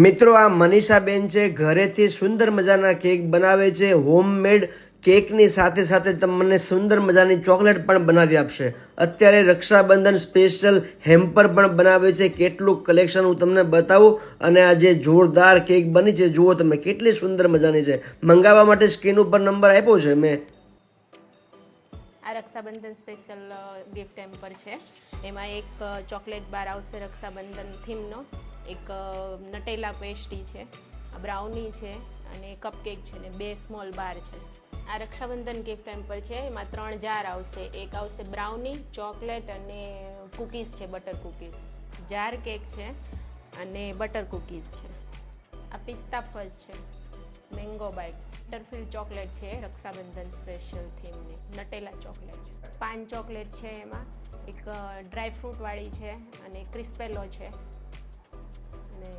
મિત્રો આ મનીષાબેન છે, ઘરેથી સુંદર મજાના કેક બનાવે છે. હોમમેડ કેકની સાથે સાથે તમને સુંદર મજાની ચોકલેટ પણ બનાવી આપશે. અત્યારે રક્ષાબંધન સ્પેશિયલ હેમ્પર પણ બનાવે છે. કેટલું કલેક્શન હું તમને બતાવું. અને આ જે જોરદાર કેક બની છે, જુઓ તમે કેટલી સુંદર મજાની છે. મંગાવવા માટે સ્ક્રીન ઉપર નંબર આપ્યો છે મેં. આ રક્ષાબંધન સ્પેશિયલ ગિફ્ટ હેમ્પર છે. એમાં એક ચોકલેટ બાર આવશે રક્ષાબંધન થીમનો, એક નટેલા પેસ્ટ્રી છે, બ્રાઉની છે અને કપકેક છે ને 2 સ્મોલ બાર છે. આ રક્ષાબંધન ગિફ્ટ હેમ્પર છે. એમાં 3 જાર આવશે. એક આવશે બ્રાઉની, ચોકલેટ અને કૂકીઝ છે, બટર કૂકીઝ. જાર કેક છે અને બટર કૂકીઝ છે. આ પિસ્તા ફઝ છે, મેંગો બાઇટ્સ, બટરફિલ્ડ ચોકલેટ છે રક્ષાબંધન સ્પેશિયલ થીમની, નટેલા ચોકલેટ, પાન ચોકલેટ છે. એમાં એક ડ્રાય ફ્રૂટવાળી છે અને ક્રિસ્પેલો છે અને